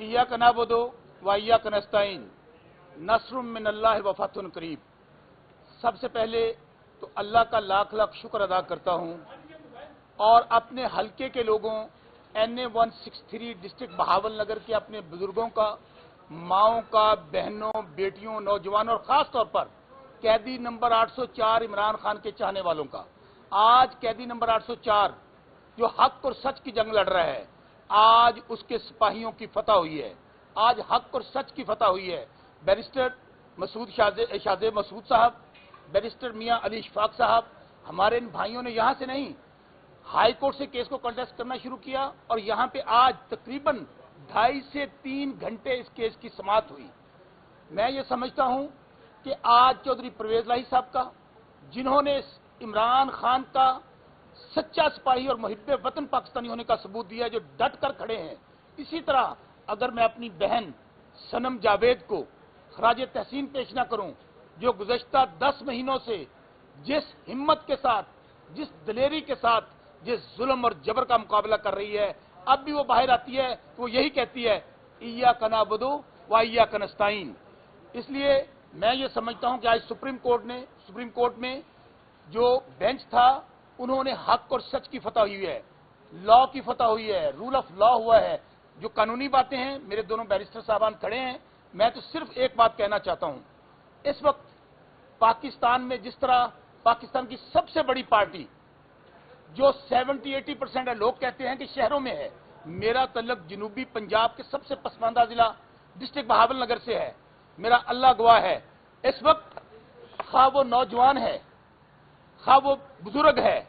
इय्याका नअबुदु व इय्याका नस्तईन नस्रुम मिनल्लाहि व फतहुन करीब। सबसे पहले तो अल्लाह का लाख लाख शुक्र अदा करता हूं और अपने हलके के लोगों NA 163 डिस्ट्रिक्ट बहावलनगर के अपने बुजुर्गों का, माओं का, बहनों, बेटियों, नौजवानों और खास तौर पर कैदी नंबर 804 इमरान खान के चाहने वालों का। आज कैदी नंबर 804 जो हक और सच की जंग लड़ रहा है, आज उसके सिपाहियों की फतह हुई है। आज हक और सच की फतह हुई है। बैरिस्टर मसूद शाहजे मसूद साहब, बैरिस्टर मियां अली इशफाक साहब, हमारे इन भाइयों ने यहां से नहीं, हाई कोर्ट से केस को कंटेस्ट करना शुरू किया और यहां पे आज तकरीबन 2.5 से 3 घंटे इस केस की समाअत हुई। मैं ये समझता हूं कि आज चौधरी परवेज लाही साहब का, जिन्होंने इमरान खान का सच्चा सिपाही और मुहिब्बे वतन पाकिस्तानी होने का सबूत दिया, जो डट कर खड़े हैं, इसी तरह अगर मैं अपनी बहन सनम जावेद को खराज तहसीन पेश न करूं, जो गुज़श्ता 10 महीनों से जिस हिम्मत के साथ, जिस दलेरी के साथ, जिस जुल्म और जबर का मुकाबला कर रही है, अब भी वो बाहर आती है तो वो यही कहती है इय्याका नअबुदु व इय्याका नस्तईन। इसलिए मैं ये समझता हूं कि आज सुप्रीम कोर्ट में जो बेंच था, उन्होंने हक और सच की फतह हुई है, लॉ की फतह हुई है, रूल ऑफ लॉ हुआ है। जो कानूनी बातें हैं, मेरे दोनों बैरिस्टर साहबान खड़े हैं, मैं तो सिर्फ एक बात कहना चाहता हूं। इस वक्त पाकिस्तान में जिस तरह पाकिस्तान की सबसे बड़ी पार्टी जो 70-80% है, लोग कहते हैं कि शहरों में है, मेरा तल्लुक जनूबी पंजाब के सबसे पसमानदा जिला डिस्ट्रिक्ट बहावलनगर से है। मेरा अल्लाह गवाह है, इस वक्त खा वो नौजवान है, खा वो बुजुर्ग है,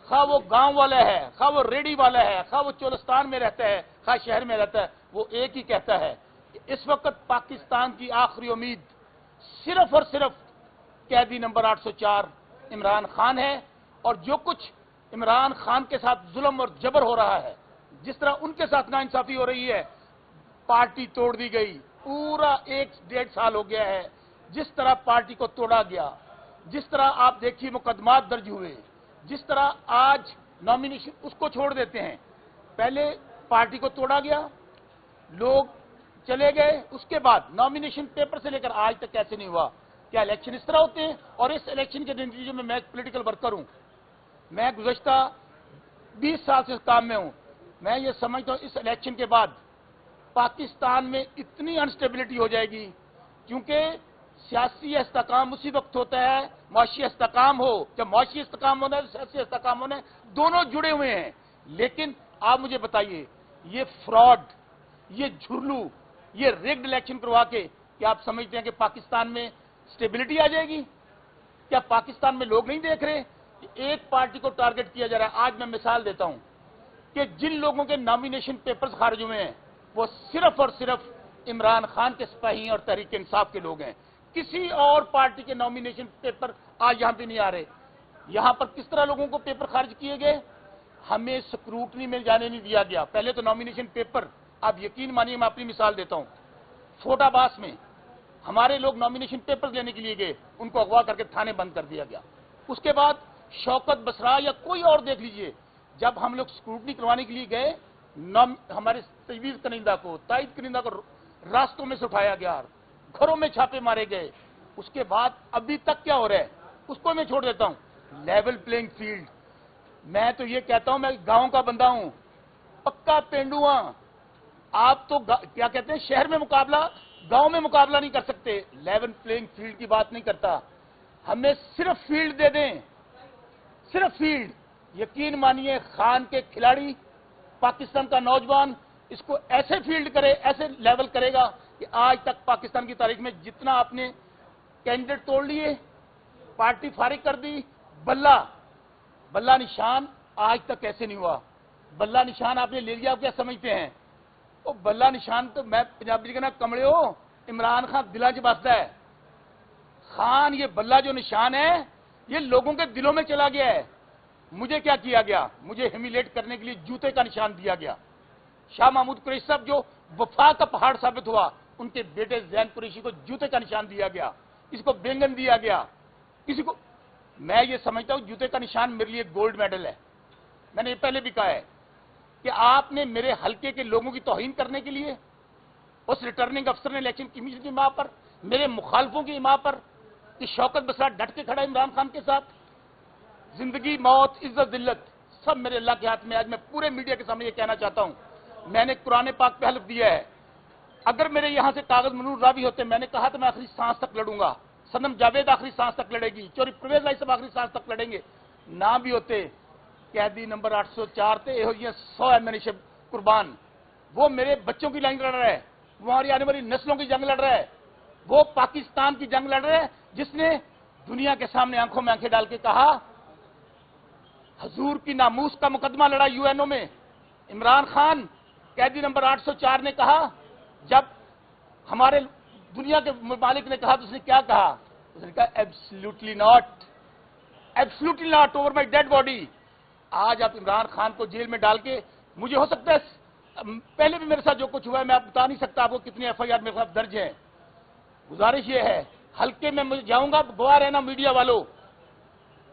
खा वो गांव वाला है, खा वो रेडी वाला है, खा वो चोलिस्तान में रहता है, खा शहर में रहता है, वो एक ही कहता है कि इस वक्त पाकिस्तान की आखिरी उम्मीद सिर्फ और सिर्फ कैदी नंबर 804 इमरान खान है। और जो कुछ इमरान खान के साथ जुल्म और जबर हो रहा है, जिस तरह उनके साथ नाइंसाफी हो रही है, पार्टी तोड़ दी गई, पूरा 1-1.5 साल हो गया है जिस तरह पार्टी को तोड़ा गया, जिस तरह आप देखिए मुकदमात दर्ज हुए, जिस तरह आज नॉमिनेशन उसको छोड़ देते हैं। पहले पार्टी को तोड़ा गया, लोग चले गए, उसके बाद नॉमिनेशन पेपर से लेकर आज तक कैसे नहीं हुआ। क्या इलेक्शन इस तरह होते हैं? और इस इलेक्शन के नतीजे में मैं एक पॉलिटिकल वर्कर हूं, मैं गुज़श्ता 20 साल से इस काम में हूं। मैं ये समझता हूं इस इलेक्शन के बाद पाकिस्तान में इतनी अनस्टेबिलिटी हो जाएगी, क्योंकि सियासी इस्तेकाम उसी वक्त होता है, मुआशी इस्तेकाम हो, जब मुआशी इस्तेकाम होना है, सियासी इस्तेकाम होना है, दोनों जुड़े हुए हैं। लेकिन आप मुझे बताइए, ये फ्रॉड, ये झुर्लू, ये रिग्ड इलेक्शन करवा के क्या आप समझते हैं कि पाकिस्तान में स्टेबिलिटी आ जाएगी? क्या पाकिस्तान में लोग नहीं देख रहे कि एक पार्टी को टारगेट किया जा रहा है? आज मैं मिसाल देता हूं कि जिन लोगों के नॉमिनेशन पेपर्स खारिज हुए हैं, वो सिर्फ और सिर्फ इमरान खान के सिपाही और तहरीक इंसाफ के लोग हैं। किसी और पार्टी के नॉमिनेशन पेपर आज यहां पे नहीं आ रहे। यहां पर किस तरह लोगों को पेपर खारिज किए गए? हमें स्क्रूटनी में जाने नहीं दिया गया। पहले तो नॉमिनेशन पेपर, आप यकीन मानिए, मैं अपनी मिसाल देता हूं, फोटाबास में हमारे लोग नॉमिनेशन पेपर लेने के लिए गए, उनको अगवा करके थाने बंद कर दिया गया। उसके बाद शौकत बसरा या कोई और देख लीजिए, जब हम लोग स्क्रूटनी करवाने के लिए गए, हमारे तजवीज कनिंदा को, ताइद कनिंदा को रास्तों में से उठाया गया, घरों में छापे मारे गए। उसके बाद अभी तक क्या हो रहा है उसको मैं छोड़ देता हूं। लेवल प्लेइंग फील्ड, मैं तो ये कहता हूं, मैं गांव का बंदा हूं, पक्का पेंडुआ। आप तो क्या कहते हैं, शहर में मुकाबला, गांव में मुकाबला नहीं कर सकते। लेवल प्लेइंग फील्ड की बात नहीं करता, हमें सिर्फ फील्ड दे दें, सिर्फ फील्ड। यकीन मानिए, खान के खिलाड़ी, पाकिस्तान का नौजवान इसको ऐसे फील्ड करे, ऐसे लेवल करेगा कि आज तक पाकिस्तान की तारीख में जितना आपने कैंडिडेट तोड़ लिए, पार्टी फारिग कर दी, बल्ला निशान आज तक ऐसे नहीं हुआ। बल्ला निशान आपने ले लिया, आप क्या समझते हैं? वो बल्ला निशान तो, मैं पंजाबी कहना, कमले हो, इमरान खान दिलों च बसता है। खान, ये बल्ला जो निशान है, ये लोगों के दिलों में चला गया है। मुझे क्या किया गया? मुझे ह्यूमिलेट करने के लिए जूते का निशान दिया गया। शाह महमूद कुरैशी साहब जो वफा का पहाड़ साबित हुआ, उनके बेटे जैन कुरैशी को जूते का निशान दिया गया, इसको बैंगन दिया गया, किसी को। मैं ये समझता हूं जूते का निशान मेरे लिए गोल्ड मेडल है। मैंने ये पहले भी कहा है कि आपने मेरे हलके के लोगों की तौहीन करने के लिए, उस रिटर्निंग अफसर ने इलेक्शन कमीशन की मां पर, मेरे मुखालफों की मां पर, कि शौकत बसरा डट के खड़ा इमरान खान के साथ। जिंदगी, मौत, इज्जत, जिल्लत सब मेरे अल्लाह के हाथ में। आज मैं पूरे मीडिया के सामने ये कहना चाहता हूं, मैंने कुरान पाक पे हल्फ दिया है, अगर मेरे यहां से कागज मनूर रावी होते, मैंने कहा तो मैं आखिरी सांस तक लड़ूंगा, सनम जावेद आखिरी सांस तक लड़ेगी, चोरी परवेज भाई सब आखिरी सांस तक लड़ेंगे, ना भी होते कैदी नंबर 804 थे, ये 100 एमएनएश कुर्बान, वो मेरे बच्चों की लाइन लड़ रहा है, वो हमारी आने वाली नस्लों की जंग लड़ रहा है, वो पाकिस्तान की जंग लड़ रहा है, जिसने दुनिया के सामने आंखों में आंखें डाल के कहा, हजूर की नामूस का मुकदमा लड़ा यूएनओ में। इमरान खान कैदी नंबर 804 ने कहा, जब हमारे दुनिया के मालिक ने कहा तो उसने क्या कहा? उसने कहा absolutely not, absolutely not over my dead body. आज आप इमरान खान को जेल में डाल के, मुझे हो सकता है पहले भी मेरे साथ जो कुछ हुआ है मैं बता नहीं सकता आपको कितनी एफआईआर मेरे साथ दर्ज है। गुजारिश ये है, हल्के में मुझे जाऊंगा, गवाह रहना मीडिया वालों,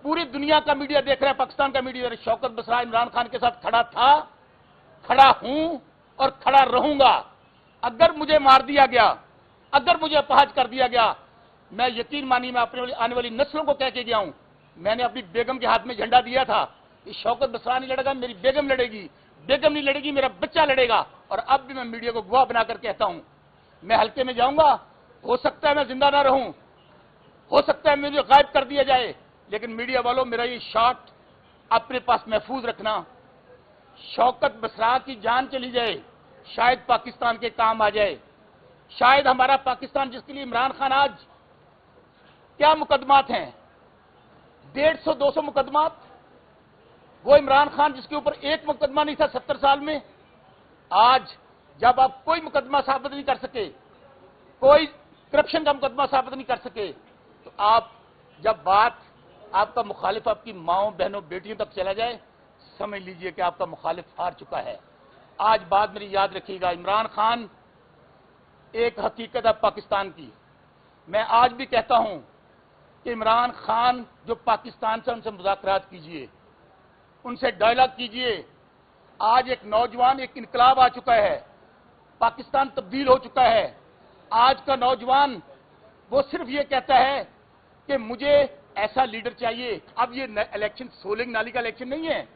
पूरी दुनिया का मीडिया देख रहा है, पाकिस्तान का मीडिया। शौकत बसरा इमरान खान के साथ खड़ा था, खड़ा हूं और खड़ा रहूंगा। अगर मुझे मार दिया गया, अगर मुझे अपहाज कर दिया गया, मैं यकीन मानिए मैं अपने आने वाली नस्लों को कह के गया हूं, मैंने अपनी बेगम के हाथ में झंडा दिया था कि शौकत बसरा नहीं लड़ेगा, मेरी बेगम लड़ेगी, बेगम नहीं लड़ेगी, मेरा बच्चा लड़ेगा। और अब भी मैं मीडिया को गवाह बनाकर कहता हूं, मैं हल्के में जाऊंगा, हो सकता है मैं जिंदा ना रहूं, हो सकता है मुझे गायब कर दिया जाए, लेकिन मीडिया वालों मेरा ये शॉट अपने पास महफूज रखना। शौकत बसरा की जान चली जाए, शायद पाकिस्तान के काम आ जाए, शायद हमारा पाकिस्तान, जिसके लिए इमरान खान आज क्या मुकदमात हैं, 150-200 मुकदमात, वो इमरान खान जिसके ऊपर एक मुकदमा नहीं था 70 साल में, आज जब आप कोई मुकदमा साबित नहीं कर सके, कोई करप्शन का मुकदमा साबित नहीं कर सके, तो आप जब बात आपका मुखालिफ आपकी माओ बहनों बेटियों तक चला जाए, समझ लीजिए कि आपका मुखालिफ हार चुका है। आज बात मेरी याद रखिएगा, इमरान खान एक हकीकत है पाकिस्तान की। मैं आज भी कहता हूं कि इमरान खान जो पाकिस्तान से, उनसे मुज़ाकरात कीजिए, उनसे डायलॉग कीजिए। आज एक नौजवान, एक इनकलाब आ चुका है, पाकिस्तान तब्दील हो चुका है। आज का नौजवान वो सिर्फ ये कहता है कि मुझे ऐसा लीडर चाहिए। अब ये इलेक्शन सोलिंग नाली का इलेक्शन नहीं है,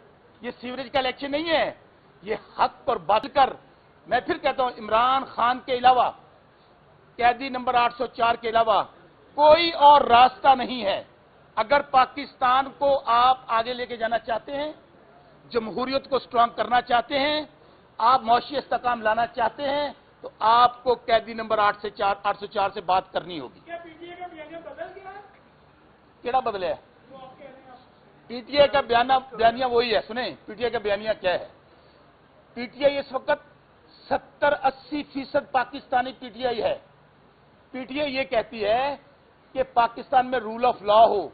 ये सीवरेज का इलेक्शन नहीं है, ये हक और बातिल कर। मैं फिर कहता हूं, इमरान खान के अलावा, कैदी नंबर 804 के अलावा कोई और रास्ता नहीं है। अगर पाकिस्तान को आप आगे लेके जाना चाहते हैं, जमहूरियत को स्ट्रांग करना चाहते हैं, आप मौशी इस्तेकाम लाना चाहते हैं, तो आपको कैदी नंबर 804 से बात करनी होगी। क्या पीटीआई का बयानिया बदल गया है? केड़ा बदले है? जो आप कह रहे हैं पीटीआई का बयानिया वही है। सुने पीटीआई का बयानिया क्या है? पीटीआई इस वक्त 70-80% पाकिस्तानी पीटीआई है। पीटीआई ये कहती है कि पाकिस्तान में रूल ऑफ लॉ हो।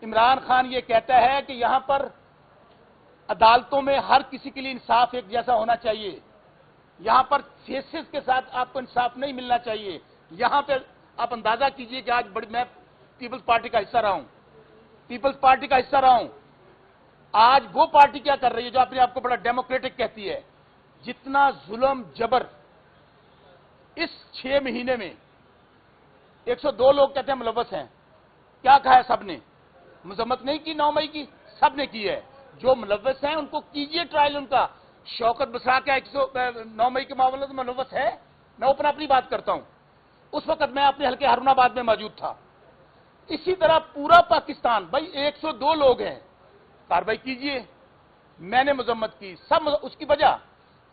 इमरान खान ये कहता है कि यहां पर अदालतों में हर किसी के लिए इंसाफ एक जैसा होना चाहिए, यहां पर फेसेस के साथ आपको इंसाफ नहीं मिलना चाहिए। यहां पर आप अंदाजा कीजिए कि आज मैं पीपल्स पार्टी का हिस्सा रहा हूं, पीपल्स पार्टी का हिस्सा रहा हूं। आज वो पार्टी क्या कर रही है जो अपने आप को बड़ा डेमोक्रेटिक कहती है? जितना जुल्म जबर इस 6 महीने में 102 लोग कहते हैं मुलव्वस हैं। क्या कहा है सबने? मजम्मत नहीं की 9 मई की, सबने की है। जो मुलव्वस हैं उनको कीजिए ट्रायल उनका। शौकत बसरा का 9 मई के मामले में मुलव्वस है? मैं अपनी बात करता हूं। उस वक्त मैं अपने हल्के हारूनाबाद में मौजूद था। इसी तरह पूरा पाकिस्तान, भाई 102 लोग हैं, कार्रवाई कीजिए। मैंने मजम्मत की, सब उसकी वजह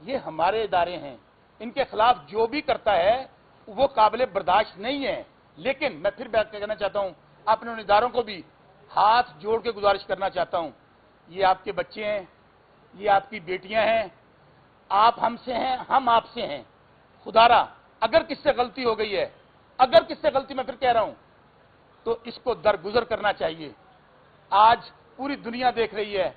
ये हमारे इदारे हैं, इनके खिलाफ जो भी करता है वो काबिल बर्दाश्त नहीं है। लेकिन मैं फिर कहना चाहता हूं, अपने उन इदारों को भी हाथ जोड़ के गुजारिश करना चाहता हूं, ये आपके बच्चे हैं, ये आपकी बेटियां हैं, आप हमसे हैं, हम आपसे हैं। खुदारा अगर किससे गलती हो गई है, अगर किससे गलती, मैं फिर कह रहा हूं, तो इसको दरगुजर करना चाहिए। आज पूरी दुनिया देख रही है,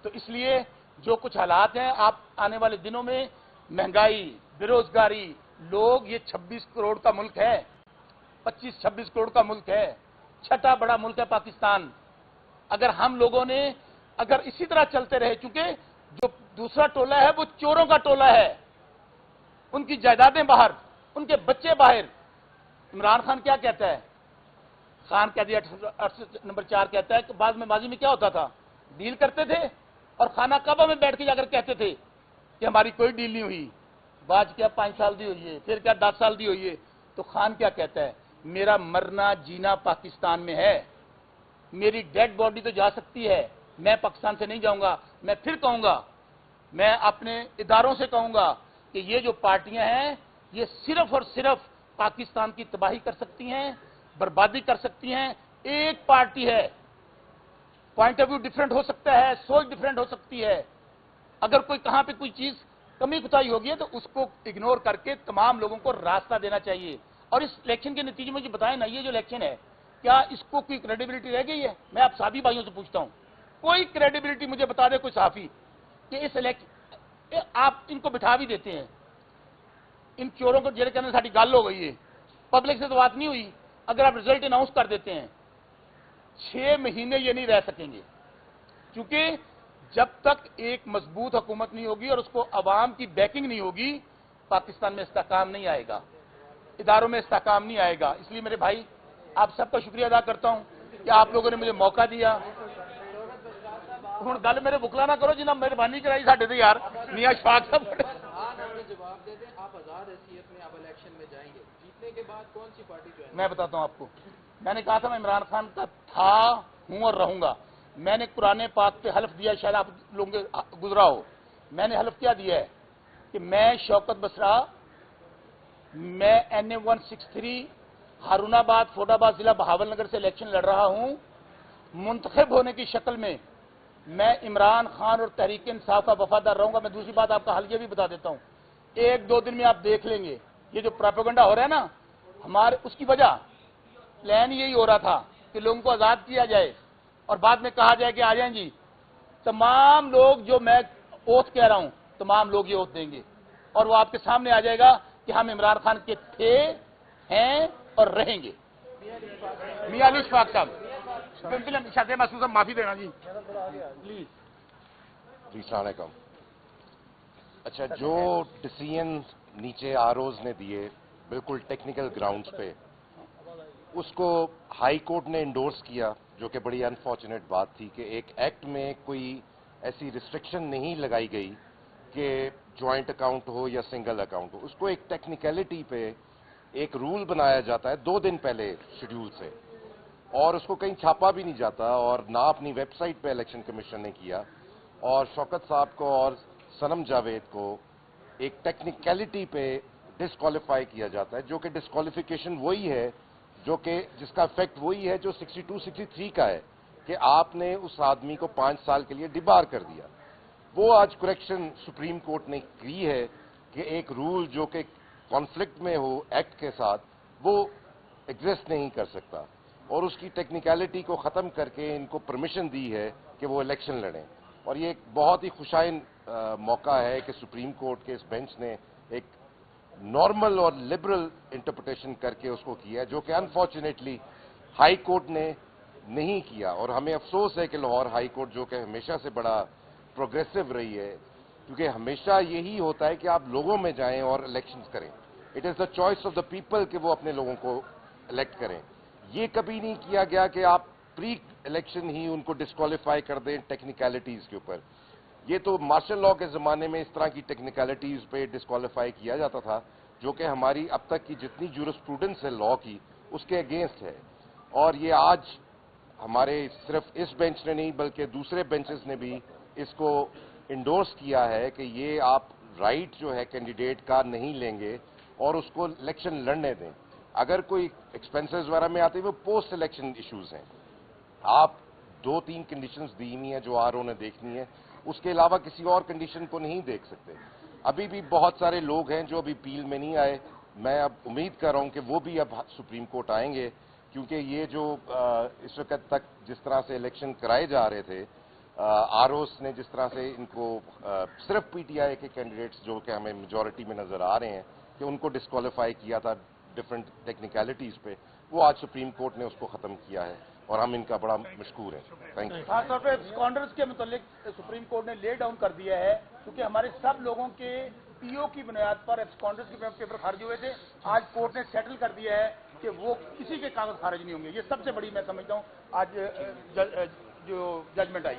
तो इसलिए जो कुछ हालात हैं, आप आने वाले दिनों में महंगाई, बेरोजगारी, लोग, ये 26 करोड़ का मुल्क है, 25-26 करोड़ का मुल्क है, छठा बड़ा मुल्क है पाकिस्तान। अगर हम लोगों ने अगर इसी तरह चलते रहे, चूंकि जो दूसरा टोला है वो चोरों का टोला है, ان کی جائیدادیں باہر، ان کے بچے باہر. عمران خان کیا کہتا ہے؟ خان کہہ دیا نمبر 4 کہتا ہے کہ بعد میں ماضی میں کیا ہوتا تھا، ڈیل کرتے تھے اور خانہ کعبہ میں بیٹھ کے جا کر کہتے تھے کہ ہماری کوئی ڈیل نہیں ہوئی. بعد کیا 5 سال دی ہوئی ہے، پھر کیا 10 سال دی ہوئی ہے. تو خان کیا کہتا ہے؟ میرا مرنا جینا پاکستان میں ہے، میری ڈیڈ باڈی تو جا سکتی ہے، میں پاکستان سے نہیں جاؤں گا. میں پھر کہوں گا، میں اپنے اداروں سے کہوں گا کہ یہ جو پارٹیاں ہیں یہ صرف اور صرف پاکستان کی تباہی کر سکتی ہیں، بربادی کر سکتی ہیں. ایک پارٹی ہے، پوائنٹ آف ویو ڈفرینٹ ہو سکتا ہے، سوچ ڈفرینٹ ہو سکتی ہے. اگر کوئی کہاں پہ کوئی چیز کمی کوتاہی ہوگی ہے تو اس کو اگنور کر کے تمام لوگوں کو راستہ دینا چاہیے. اور اس الیکشن کے نتیجے میں جو بتائیں نا، یہ جو الیکشن ہے کیا اس کو کوئی کریڈیبلٹی رہ گئی ہے؟ میں آپ صحافی بھائیوں سے پوچھتا ہوں، کوئی کریڈیبلٹی مجھے بتا دے کوئی صحافی کہ اس الیکشن آپ ان کو بٹھا بھی دیتے ہیں، ان چوروں کو جیل کے اندر ساری گل ہو گئی ہے، پبلک سے تو بات نہیں ہوئی. اگر آپ رزلٹ اناؤنس کر دیتے ہیں 6 مہینے یہ نہیں رہ سکیں گے، کیونکہ جب تک ایک مضبوط حکومت نہیں ہوگی اور اس کو عوام کی بیکنگ نہیں ہوگی، پاکستان میں استحکام نہیں آئے گا، اداروں میں استحکام نہیں آئے گا. اس لیے میرے بھائی آپ سب کا شکریہ ادا کرتا ہوں کہ آپ لوگوں نے مجھے موقع دیا. ہوں گل میرے بکلا نہ کرو جنہیں مہربانی کرائی ساڈے تے یار میاں اشفاق صاحب. جواب دے دیں، آپ آزاد حیثیت میں اب الیکشن میں جائیں گے، جیتنے کے بعد کون سی پارٹی جو ہے؟ میں بتاتا ہوں آپ کو، میں نے کہا تھا میں عمران خان کا تھا، ہوں اور رہوں گا. میں نے قرآن پاک پہ حلف دیا، شاید آپ لوگوں کے گزرا ہو. میں نے حلف کیا دیا ہے کہ میں شوکت بسرا، میں NA 163 ہارون آباد فورڈ آباد ضلع بہاول نگر سے الیکشن لڑ رہا ہوں. منتخب ہونے کی شکل میں میں عمران خان اور تحریک انصاف کا وفادار رہوں گا. میں دوسری بات آپ کا حل یہ بھی بتا دیتا ہوں، 1-2 دن میں آپ دیکھ لیں گے یہ جو پراپیگنڈا ہو رہا ہے نا ہمارے، اس کی وجہ پلان یہی ہو رہا تھا کہ لوگوں کو آزاد کیا جائے اور بعد میں کہا جائے کہ آ جائیں جی تمام لوگ، جو میں اوتھ کہہ رہا ہوں تمام لوگ یہ اوتھ دیں گے اور وہ آپ کے سامنے آ جائے گا کہ ہم عمران خان کے تھے، ہیں اور رہیں گے. میاں علی اشفاق صاحب شادی محسوس معافی دینا جی پلیز. جی السلام علیکم. اچھا، جو ڈیسیژن نیچے آروز نے دیے بالکل ٹیکنیکل گراؤنڈز پہ، اس کو ہائی کورٹ نے انڈورس کیا، جو کہ بڑی انفارچونیٹ بات تھی کہ ایک ایکٹ میں کوئی ایسی ریسٹرکشن نہیں لگائی گئی کہ جوائنٹ اکاؤنٹ ہو یا سنگل اکاؤنٹ ہو. اس کو ایک ٹیکنیکلٹی پہ ایک رول بنایا جاتا ہے 2 دن پہلے شیڈیول سے، اور اس کو کہیں چھاپا بھی نہیں جاتا اور نہ اپنی ویب سائٹ پہ الیکشن کمیشن نے کیا. اور شوکت صاحب کو اور صنم جاوید کو ایک ٹیکنیکلٹی پہ ڈسکوالیفائی کیا جاتا ہے، جو کہ ڈسکوالیفیکیشن وہی ہے جو کہ جس کا افیکٹ وہی ہے جو 62-63 کا ہے کہ آپ نے اس آدمی کو 5 سال کے لیے ڈبار کر دیا. وہ آج کریکشن سپریم کورٹ نے کی ہے کہ ایک رول جو کہ کانفلکٹ میں ہو ایکٹ کے ساتھ وہ ایگزسٹ نہیں کر سکتا، اور اس کی ٹیکنیکلٹی کو ختم کر کے ان کو پرمیشن دی ہے کہ وہ الیکشن لڑیں. اور یہ ایک بہت ہی خوشائن موقع ہے کہ سپریم کورٹ کے اس بینچ نے ایک نارمل اور لبرل انٹرپریٹیشن کر کے اس کو کیا، جو کہ انفارچونیٹلی ہائی کورٹ نے نہیں کیا. اور ہمیں افسوس ہے کہ لاہور ہائی کورٹ، جو کہ ہمیشہ سے بڑا پروگریسو رہی ہے، کیونکہ ہمیشہ یہی ہوتا ہے کہ آپ لوگوں میں جائیں اور الیکشنز کریں. It is the choice of the people کہ وہ اپنے لوگوں کو الیکٹ کریں. یہ کبھی نہیں کیا گیا کہ آپ پری الیکشن ہی ان کو ڈسکوالیفائی کر دیں ٹیکنیکلٹیز کے اوپر. یہ تو مارشل لاء کے زمانے میں اس طرح کی ٹیکنیکلٹیز پہ ڈسکوالیفائی کیا جاتا تھا، جو کہ ہماری اب تک کی جتنی جورسپروڈنس ہے لاء کی اس کے اگینسٹ ہے. اور یہ آج ہمارے صرف اس بینچ نے نہیں بلکہ دوسرے بینچز نے بھی اس کو انڈورس کیا ہے کہ یہ آپ رائٹ جو ہے کینڈیڈیٹ کا نہیں لیں گے اور اس کو الیکشن لڑنے دیں. اگر کوئی ایکسپینسز وغیرہ میں آتے ہیں وہ پوسٹ الیکشن ایشوز ہیں. آپ 2-3 کنڈیشنز دی ہوئی ہیں جو RO نے دیکھنی ہے، اس کے علاوہ کسی اور کنڈیشن کو نہیں دیکھ سکتے. ابھی بھی بہت سارے لوگ ہیں جو ابھی اپیل میں نہیں آئے. میں اب امید کر رہا ہوں کہ وہ بھی اب سپریم کورٹ آئیں گے، کیونکہ یہ جو اس وقت تک جس طرح سے الیکشن کرائے جا رہے تھے، ROs نے جس طرح سے ان کو صرف PTI کے کینڈیڈیٹس جو کہ ہمیں میجورٹی میں نظر آ رہے ہیں کہ ان کو ڈسکوالیفائی کیا تھا ڈفرینٹ ٹیکنیکلٹیز پہ، وہ آج سپریم کورٹ نے اس کو ختم کیا ہے اور ہم ان کا بڑا مشکور ہیں. Thank you. خاص طور پہ اسکانڈرز کے متعلق سپریم کورٹ نے لے ڈاؤن کر دیا ہے، کیونکہ ہمارے سب لوگوں کے पीओ की बुनियाद पर एब्सकॉन्डेंस के पेपर खारिज हुए थे, आज कोर्ट ने सेटल कर दिया है कि वो किसी के कागज खारिज नहीं होंगे। ये सबसे बड़ी मैं समझता हूँ आज जो जजमेंट आई।